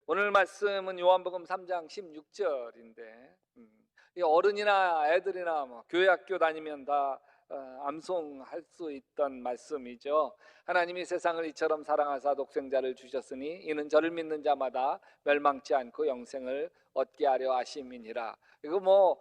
오늘 말씀은 요한복음 3장 16절인데 어른이나 애들이나 교회 학교 다니면 다 암송할 수 있던 말씀이죠. 하나님이 세상을 이처럼 사랑하사 독생자를 주셨으니 이는 저를 믿는 자마다 멸망치 않고 영생을 얻게 하려 하심이니라. 이거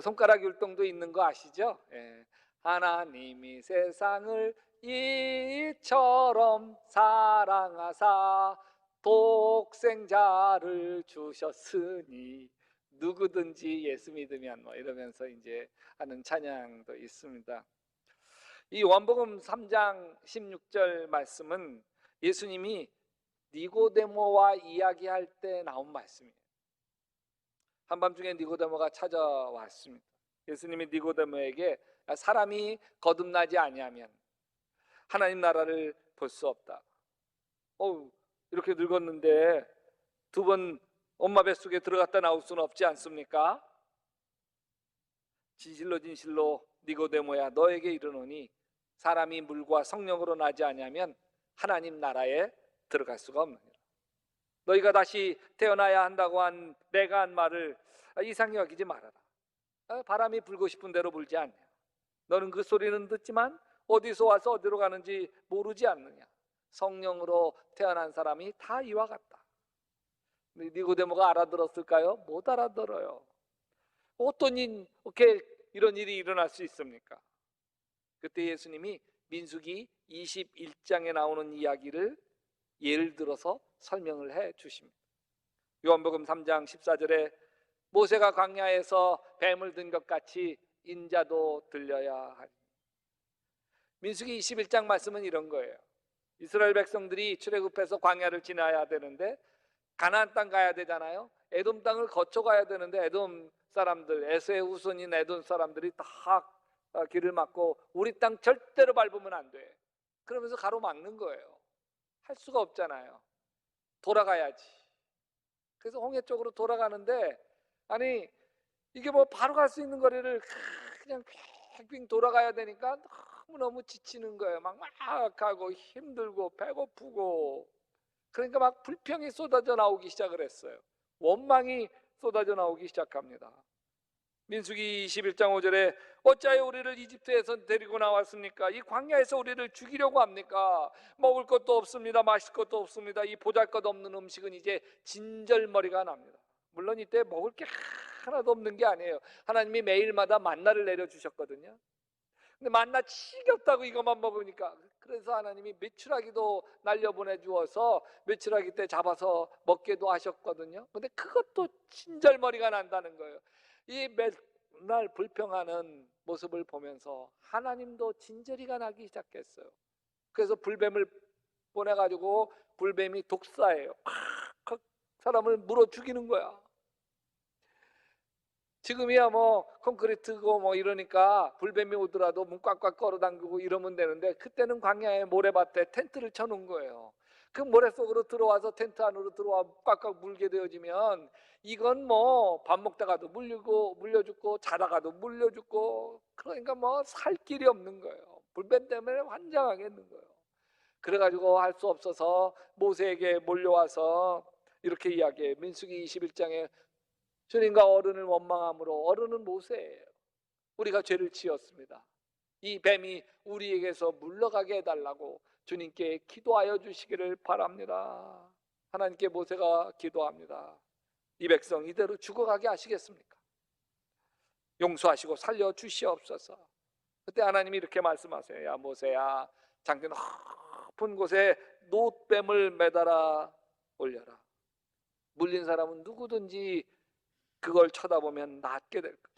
손가락 율동도 있는 거 아시죠? 예. 하나님이 세상을 이처럼 사랑하사 독생자를 주셨으니 누구든지 예수 믿으면 이러면서 이제 하는 찬양도 있습니다. 이 요한복음 3장 16절 말씀은 예수님이 니고데모와 이야기할 때 나온 말씀이에요. 한밤중에 니고데모가 찾아왔습니다. 예수님이 니고데모에게 사람이 거듭나지 아니하면 하나님 나라를 볼 수 없다. 이렇게 늙었는데 두 번 엄마 뱃속에 들어갔다 나올 수는 없지 않습니까? 진실로 진실로 니고데모야 너에게 이르노니 사람이 물과 성령으로 나지 아니하면 하나님 나라에 들어갈 수가 없느니라. 너희가 다시 태어나야 한다고 한 내가 한 말을 이상히 여기지 말아라. 바람이 불고 싶은 대로 불지 않냐. 너는 그 소리는 듣지만 어디서 와서 어디로 가는지 모르지 않느냐. 성령으로 태어난 사람이 다 이와 같다. 니고데모가 알아들었을까요? 못 알아들어요. 어떻게 이런 일이 일어날 수 있습니까? 그때 예수님이 민수기 21장에 나오는 이야기를 예를 들어서 설명을 해 주십니다. 요한복음 3장 14절에 모세가 광야에서 뱀을 든 것 같이 인자도 들려야 하리. 민수기 21장 말씀은 이런 거예요. 이스라엘 백성들이 출애굽해서 광야를 지나야 되는데 가나안 땅 가야 되잖아요. 에돔 땅을 거쳐 가야 되는데 에돔 사람들, 에서의 후손인 에돔 사람들이 다 길을 막고 우리 땅 절대로 밟으면 안 돼. 그러면서 가로막는 거예요. 할 수가 없잖아요. 돌아가야지. 그래서 홍해 쪽으로 돌아가는데 아니 이게 바로 갈 수 있는 거리를 그냥 빙빙 돌아가야 되니까 너무너무 지치는 거예요. 막 하고 힘들고 배고프고 그러니까 막 불평이 쏟아져 나오기 시작을 했어요. 원망이 쏟아져 나오기 시작합니다. 민수기 21장 5절에 어찌하여 우리를 이집트에서 데리고 나왔습니까? 이 광야에서 우리를 죽이려고 합니까? 먹을 것도 없습니다. 마실 것도 없습니다. 이 보잘것없는 음식은 이제 진절머리가 납니다. 물론 이때 먹을 게 하나도 없는 게 아니에요. 하나님이 매일마다 만나를 내려주셨거든요. 근데 만나 지겹다고 이것만 먹으니까 그래서 하나님이 메추라기도 날려보내 주어서 메추라기 때 잡아서 먹게도 하셨거든요. 근데 그것도 진절머리가 난다는 거예요. 이 맨날 불평하는 모습을 보면서 하나님도 진저리가 나기 시작했어요. 그래서 불뱀을 보내가지고 불뱀이 독사예요. 콱 사람을 물어 죽이는 거야. 지금이야 콘크리트고 이러니까 불뱀이 오더라도 문 꽉꽉 걸어 당기고 이러면 되는데 그때는 광야에 모래밭에 텐트를 쳐놓은 거예요. 그 모래 속으로 들어와서 텐트 안으로 들어와 꽉꽉 물게 되어지면 이건 밥 먹다가도 물려 죽고 자다가도 물려 죽고 그러니까 살 길이 없는 거예요. 불뱀 때문에 환장하겠는 거예요. 그래가지고 할 수 없어서 모세에게 몰려와서 이렇게 이야기해요. 민수기 21장에 주님과 어른을 원망함으로 어른은 모세예요. 우리가 죄를 지었습니다. 이 뱀이 우리에게서 물러가게 해달라고 주님께 기도하여 주시기를 바랍니다. 하나님께 모세가 기도합니다. 이 백성 이대로 죽어가게 하시겠습니까? 용서하시고 살려주시옵소서. 그때 하나님이 이렇게 말씀하세요. 야 모세야 장대 높은 곳에 놋뱀을 매달아 올려라. 물린 사람은 누구든지 그걸 쳐다보면 낫게 될 거다.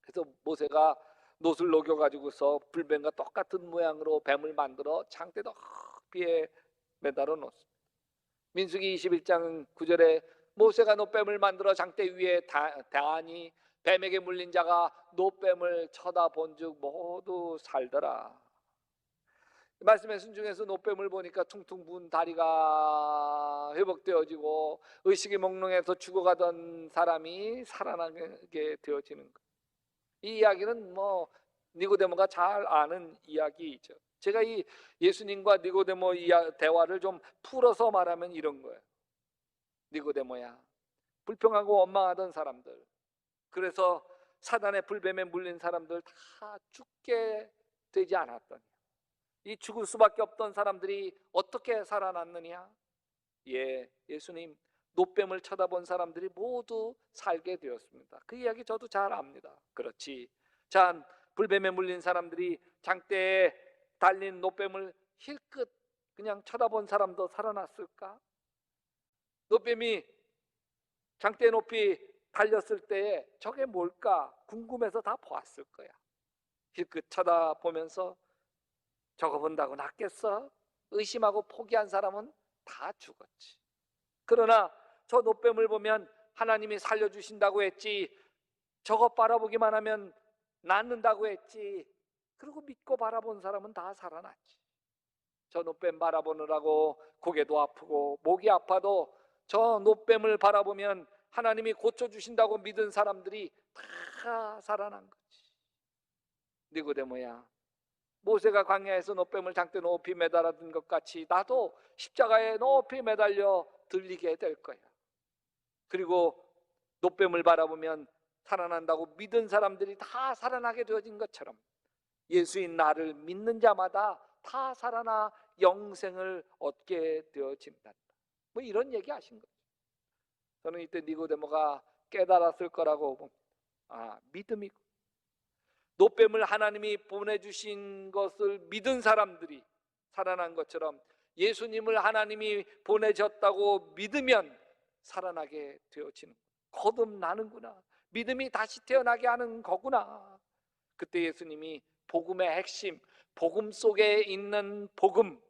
그래서 모세가 놋을 녹여가지고서 불뱀과 똑같은 모양으로 뱀을 만들어 장대 높이에 매달아 놓습니다. 민수기 21장 9절에 모세가 놋뱀을 만들어 장대 위에 대하니 뱀에게 물린 자가 놋뱀을 쳐다본 즉 모두 살더라. 말씀의 순중에서 놋뱀을 보니까 퉁퉁 부은 다리가 회복되어지고 의식이 몽롱해서 죽어가던 사람이 살아나게 되어지는 것. 이 이야기는 니고데모가 잘 아는 이야기이죠. 제가 이 예수님과 니고데모 대화를 좀 풀어서 말하면 이런 거예요. 니고데모야, 불평하고 원망하던 사람들, 그래서 사단의 불뱀에 물린 사람들 다 죽게 되지 않았더니 이 죽을 수밖에 없던 사람들이 어떻게 살아났느냐? 예수님 노뱀을 쳐다본 사람들이 모두 살게 되었습니다. 그 이야기 저도 잘 압니다. 그렇지. 자, 불뱀에 물린 사람들이 장대에 달린 노뱀을 힐끗 그냥 쳐다본 사람도 살아났을까? 노뱀이 장대 높이 달렸을 때에 저게 뭘까 궁금해서 다 보았을 거야. 힐끗 쳐다보면서 저거 본다고 낫겠어? 의심하고 포기한 사람은 다 죽었지. 그러나 저 노뱀을 보면 하나님이 살려주신다고 했지, 저거 바라보기만 하면 낫는다고 했지, 그리고 믿고 바라본 사람은 다 살아났지. 저 노뱀 바라보느라고 고개도 아프고 목이 아파도 저 노뱀을 바라보면 하나님이 고쳐주신다고 믿은 사람들이 다 살아난 거지. 니고데모야, 모세가 광야에서 노뱀을 장대 높이 매달아둔 것 같이 나도 십자가에 높이 매달려 들리게 될 거야. 그리고 노뱀을 바라보면 살아난다고 믿은 사람들이 다 살아나게 되어진 것처럼 예수인 나를 믿는 자마다 다 살아나 영생을 얻게 되어진다. 뭐 이런 얘기 하신 거죠. 저는 이때 니고데모가 깨달았을 거라고 봅니다. 믿음이고, 노뱀을 하나님이 보내주신 것을 믿은 사람들이 살아난 것처럼 예수님을 하나님이 보내셨다고 믿으면 살아나게 되어지는, 거듭나는구나, 믿음이 다시 태어나게 하는 거구나. 그때 예수님이 복음의 핵심, 복음 속에 있는 복음,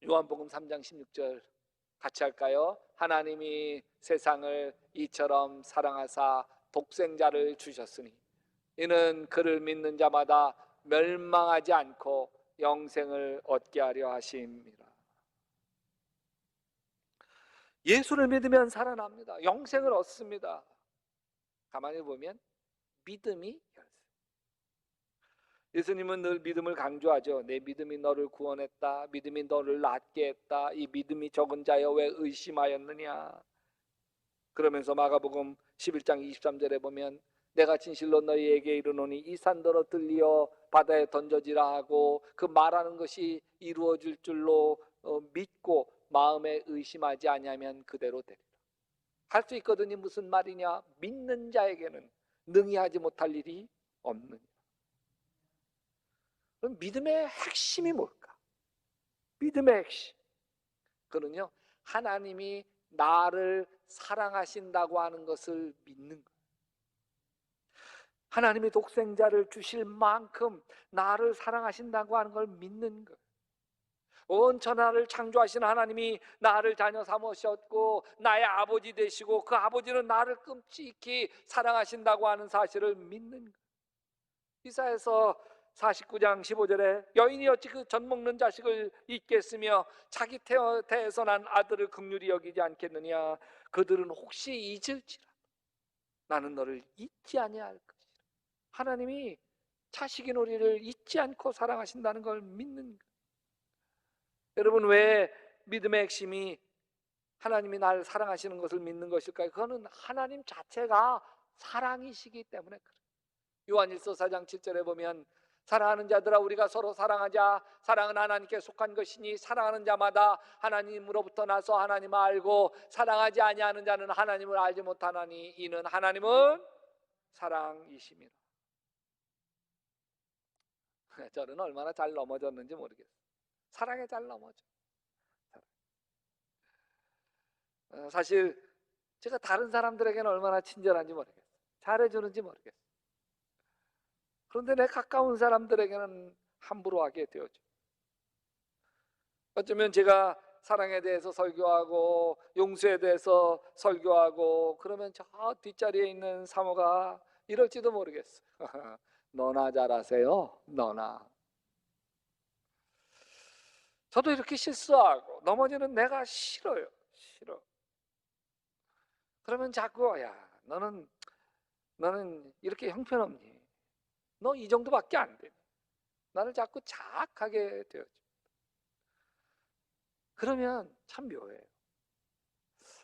요한복음 3장 16절 같이 할까요? 하나님이 세상을 이처럼 사랑하사 독생자를 주셨으니 이는 그를 믿는 자마다 멸망하지 않고 영생을 얻게 하려 하심이라. 예수를 믿으면 살아납니다. 영생을 얻습니다. 가만히 보면 믿음이 열쇠. 예수님은 늘 믿음을 강조하죠. 내 믿음이 너를 구원했다. 믿음이 너를 낫게 했다. 이 믿음이 적은 자여 왜 의심하였느냐. 그러면서 마가복음 11장 23절에 보면 내가 진실로 너희에게 이르노니 이 산더러 들리어 바다에 던져지라 하고 그 말하는 것이 이루어질 줄로 믿고 마음에 의심하지 아니하면 그대로 되리라. 할 수 있거든요. 무슨 말이냐? 믿는 자에게는 능히 하지 못할 일이 없느냐. 그럼 믿음의 핵심이 뭘까? 믿음의 핵심, 그는요 하나님이 나를 사랑하신다고 하는 것을 믿는 거예요. 하나님이 독생자를 주실 만큼 나를 사랑하신다고 하는 걸 믿는 거예요. 온 천하를 창조하신 하나님이 나를 자녀 삼으셨고 나의 아버지 되시고 그 아버지는 나를 끔찍히 사랑하신다고 하는 사실을 믿는 거예요. 이사야서 49장 15절에 여인이 어찌 그 젖 먹는 자식을 잊겠으며 자기 태에서 난 아들을 긍휼히 여기지 않겠느냐. 그들은 혹시 잊을지라 나는 너를 잊지 아니할 것이라. 하나님이 자식인 우리를 잊지 않고 사랑하신다는 걸 믿는 거예요. 여러분, 왜 믿음의 핵심이 하나님이 나를 사랑하시는 것을 믿는 것일까요? 그거는 하나님 자체가 사랑이시기 때문에 그래요. 요한일서 4장 7절에 보면 사랑하는 자들아 우리가 서로 사랑하자. 사랑은 하나님께 속한 것이니 사랑하는 자마다 하나님으로부터 나서 하나님을 알고 사랑하지 아니하는 자는 하나님을 알지 못하나니 이는 하나님은 사랑이심이라. 저는 얼마나 잘 넘어졌는지 모르겠어요. 사랑에 잘 넘어져. 사실 제가 다른 사람들에게는 얼마나 친절한지 모르겠어요. 잘해주는지 모르겠어요. 그런데 내 가까운 사람들에게는 함부로 하게 되어져. 어쩌면 제가 사랑에 대해서 설교하고 용서에 대해서 설교하고 그러면 저 뒷자리에 있는 사모가 이럴지도 모르겠어요. 너나 잘하세요. 너나. 저도 이렇게 실수하고 넘어지는 내가 싫어요. 싫어. 그러면 자꾸 야 너는 이렇게 형편없니? 너 이 정도밖에 안 돼. 나를 자꾸 자학하게 되어져. 그러면 참 묘해요.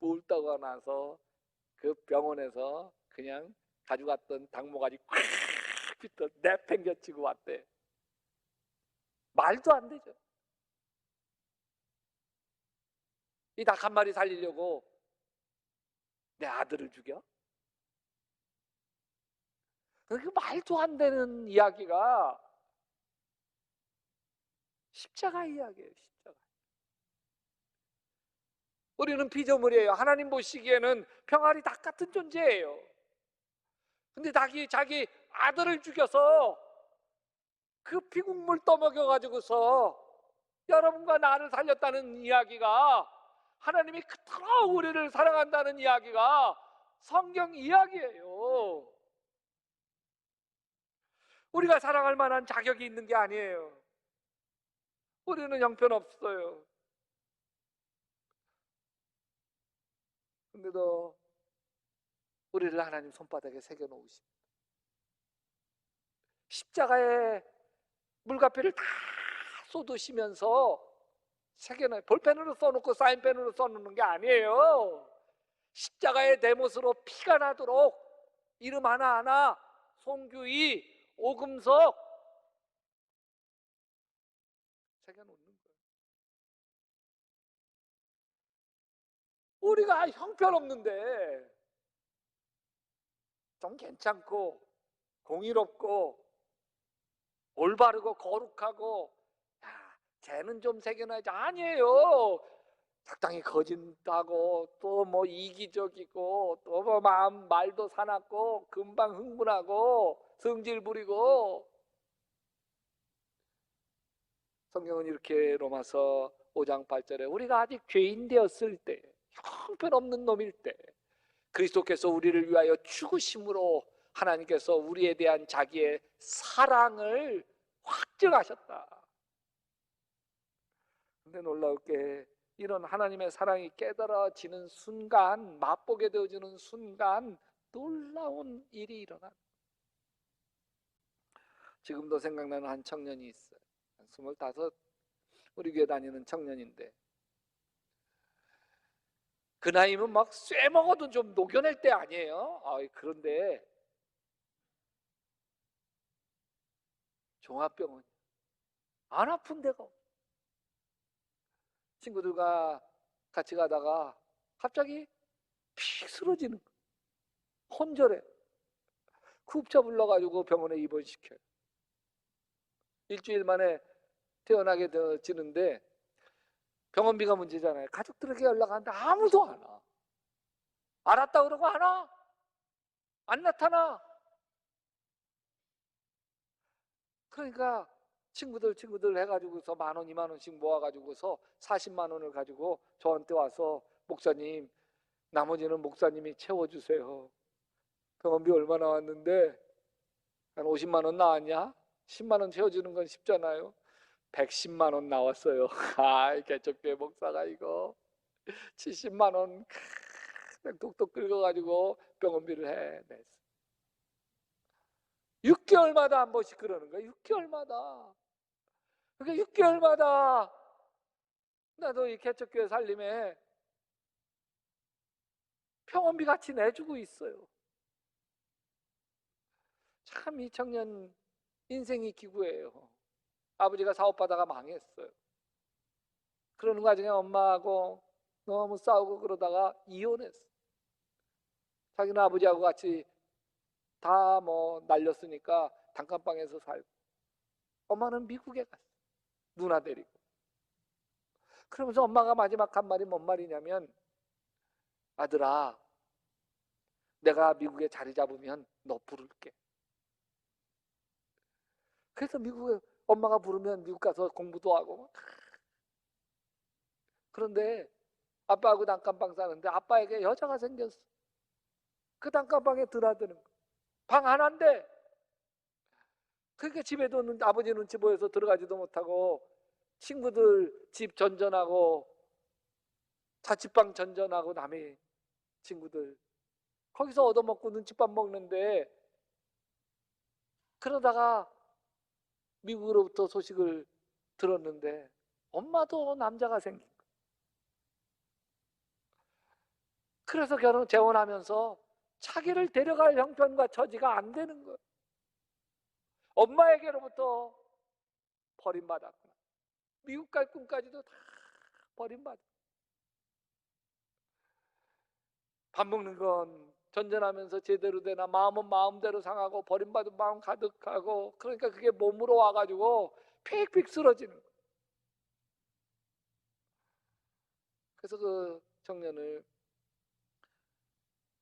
울다가 나서 그 병원에서 그냥 가져갔던 당모가지 콱 pit어 내팽겨치고 왔대. 말도 안 되죠. 이 닭 한 마리 살리려고 내 아들을 죽여? 그 말도 안 되는 이야기가 십자가 이야기예요. 십자가. 우리는 피조물이에요. 하나님 보시기에는 병아리 닭 같은 존재예요. 근데 닭이 자기 아들을 죽여서 그 피국물 떠먹여 가지고서 여러분과 나를 살렸다는 이야기가, 하나님이 그토록 우리를 사랑한다는 이야기가 성경 이야기예요. 우리가 사랑할 만한 자격이 있는 게 아니에요. 우리는 형편없어요. 근데도 우리를 하나님 손바닥에 새겨 놓으십니다. 십자가에 물과 피를 다 쏟으시면서 새겨놔요. 볼펜으로 써놓고 사인펜으로 써놓는 게 아니에요. 십자가의 대못으로 피가 나도록 이름 하나하나, 송규희, 오금석 새겨놓는 거예요. 우리가 형편없는데 좀 괜찮고 공의롭고 올바르고 거룩하고, 야, 쟤는 좀 새겨놔야지. 아니에요. 적당히 거짓하고 또 뭐 이기적이고 또 뭐 말도 사납고 금방 흥분하고 성질 부리고. 성경은 이렇게 로마서 5장 8절에 우리가 아직 죄인 되었을 때, 형편없는 놈일 때 그리스도께서 우리를 위하여 죽으심으로 하나님께서 우리에 대한 자기의 사랑을 확증하셨다. 근데 놀라울게 이런 하나님의 사랑이 깨달아지는 순간, 맛보게 되어지는 순간 놀라운 일이 일어나. 지금도 생각나는 한 청년이 있어요. 25, 우리 교회 다니는 청년인데, 그 나이면 막 쇠 먹어도 좀 녹여낼 때 아니에요. 그런데 종합병원 안 아픈 데가 없어. 친구들과 같이 가다가 갑자기 픽 쓰러지는 거야. 혼절해. 흡차 불러가지고 병원에 입원시켜요. 일주일 만에 퇴원하게 되어지는데, 병원비가 문제잖아요. 가족들에게 연락하는데 아무도 안 와. 알았다 그러고 안 와. 안 나타나. 그러니까 친구들 해가지고서 10,000원, 20,000원씩 모아가지고서 40만 원을 가지고 저한테 와서, 목사님, 나머지는 목사님이 채워주세요. 병원비 얼마 나왔는데 한 50만 원 나왔냐? 10만 원 채워주는 건 쉽잖아요. 110만 원 나왔어요. 개척교회 목사가 이거 70만 원 그냥 뚝뚝 긁어가지고 병원비를 해냈어. 6개월마다 한 번씩 그러는 거야. 6개월마다. 그러니까 6개월마다 나도 이 개척교회 살림에 병원비 같이 내주고 있어요. 참 이 청년 인생이 기구예요. 아버지가 사업하다가 망했어요. 그러는 과정에 엄마하고 너무 싸우고 그러다가 이혼했어. 자기는 아버지하고 같이 다 뭐 날렸으니까 단칸방에서 살고, 엄마는 미국에 갔어. 누나 데리고. 그러면서 엄마가 마지막 한 말이 뭔 말이냐면, 아들아, 내가 미국에 자리 잡으면 너 부를게. 그래서 미국에 엄마가 부르면 미국 가서 공부도 하고. 그런데 아빠하고 단칸방 사는데 아빠에게 여자가 생겼어. 그 단칸방에 드나드는 거. 방 하나인데. 그러니까 집에도 아버지 눈치 보여서 들어가지도 못하고, 친구들 집 전전하고, 자취방 전전하고, 남의 친구들 거기서 얻어먹고 눈칫밥 먹는데, 그러다가 미국으로부터 소식을 들었는데 엄마도 남자가 생긴 거야. 그래서 재혼하면서 자기를 데려갈 형편과 처지가 안 되는 거예요. 엄마에게로부터 버림받았구나. 미국 갈 꿈까지도 다 버림받았. 밥 먹는 건 전전하면서 제대로 되나, 마음은 마음대로 상하고 버림받은 마음 가득하고, 그러니까 그게 몸으로 와가지고 픽픽 쓰러지는 거예요. 그래서 그 청년을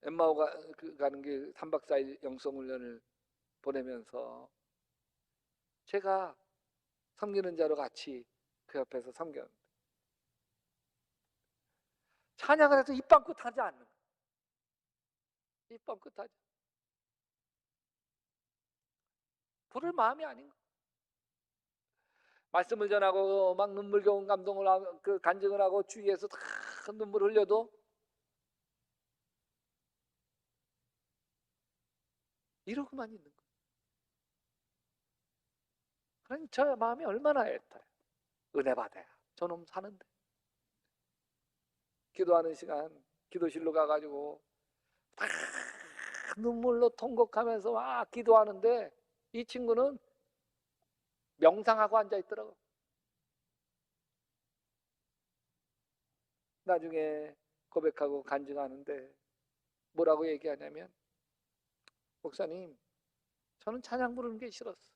엠마오 가는 길 3박 4일 영성훈련을 보내면서 제가 섬기는 자로 같이 그 옆에서 섬겼는데, 찬양을 해도 입방긋 하지 않는 거예요. 입방긋 하지. 부를 마음이 아닌 거예요. 말씀을 전하고 막 눈물겨운 감동을 하고 그 간증을 하고 주위에서 다 눈물 흘려도 이러고만 있는 거예요. 그러니 저 마음이 얼마나 애타요. 은혜 받아야 저놈 사는데. 기도하는 시간 기도실로 가가지고 다 눈물로 통곡하면서 막 기도하는데 이 친구는 명상하고 앉아있더라고. 나중에 고백하고 간증하는데 뭐라고 얘기하냐면, 목사님, 저는 찬양 부르는 게 싫었어.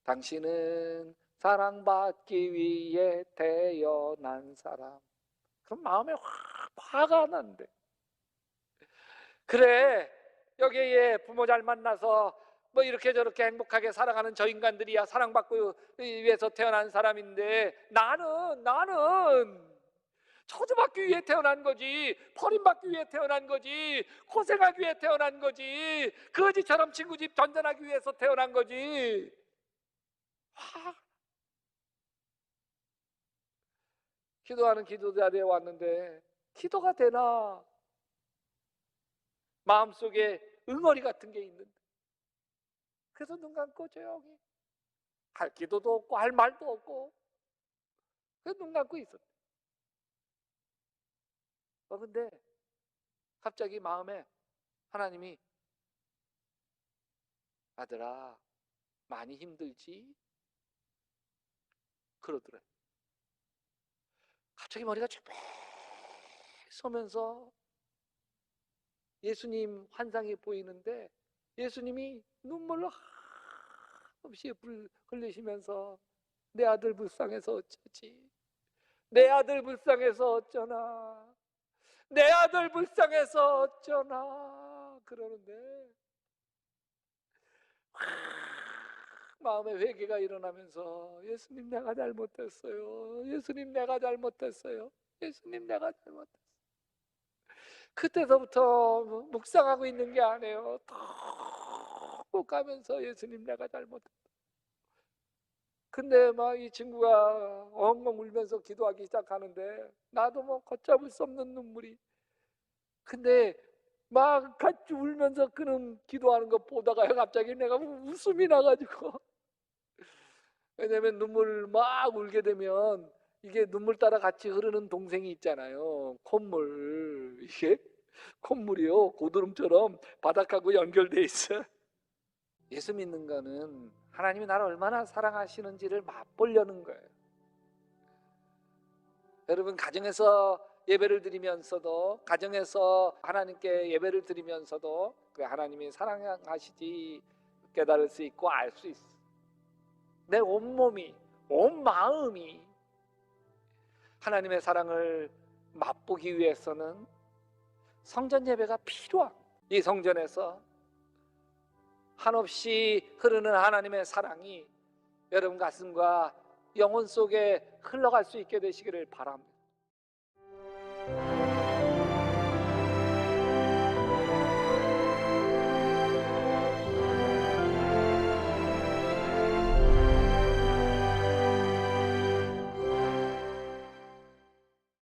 당신은 사랑받기 위해 태어난 사람. 그럼 마음에 화가 난대. 그래, 여기에 부모 잘 만나서 뭐 이렇게 저렇게 행복하게 살아가는 저 인간들이야 사랑받고 위해서 태어난 사람인데, 나는 저주받기 위해 태어난 거지, 버림받기 위해 태어난 거지, 고생하기 위해 태어난 거지, 거지처럼 친구 집 전전하기 위해서 태어난 거지. 기도하는 기도 자리에 왔는데 기도가 되나? 마음속에 응어리 같은 게 있는데, 그래서 눈 감고 조용히 할 기도도 없고 할 말도 없고 그래서 눈 감고 있었대. 근데 갑자기 마음에 하나님이, 아들아 많이 힘들지? 그러더래. 갑자기 머리가 쭉 서면서 예수님 환상이 보이는데, 예수님이 눈물로 없이 흘리시면서 내 아들 불쌍해서 어쩌지, 내 아들 불쌍해서 어쩌나, 내 아들 불쌍해서 어쩌나 그러는데, 마음에 회개가 일어나면서 예수님 내가 잘못했어요, 예수님 내가 잘못했어요, 예수님 내가 잘못했어요. 그때서부터 묵상하고 있는 게 아니에요. 톡 가면서 예수님 내가 잘못했다. 근데 막 이 친구가 엉엉 울면서 기도하기 시작하는데 나도 뭐 걷잡을 수 없는 눈물이. 근데 막 같이 울면서 그놈 기도하는 거 보다가 갑자기 내가 웃음이 나가지고 왜냐면 눈물 막 울게 되면 이게 눈물 따라 같이 흐르는 동생이 있잖아요. 콧물. 이게 콧물이요 고드름처럼 바닥하고 연결돼 있어. 예수 믿는 거는 하나님이 나를 얼마나 사랑하시는지를 맛보려는 거예요. 여러분, 가정에서 예배를 드리면서도, 가정에서 하나님께 예배를 드리면서도 그 하나님이 사랑하시지 깨달을 수 있고 알 수 있어. 내 온몸이, 온 마음이 하나님의 사랑을 맛보기 위해서는 성전 예배가 필요한, 이 성전에서 한없이 흐르는 하나님의 사랑이 여러분 가슴과 영혼 속에 흘러갈 수 있게 되시기를 바랍니다.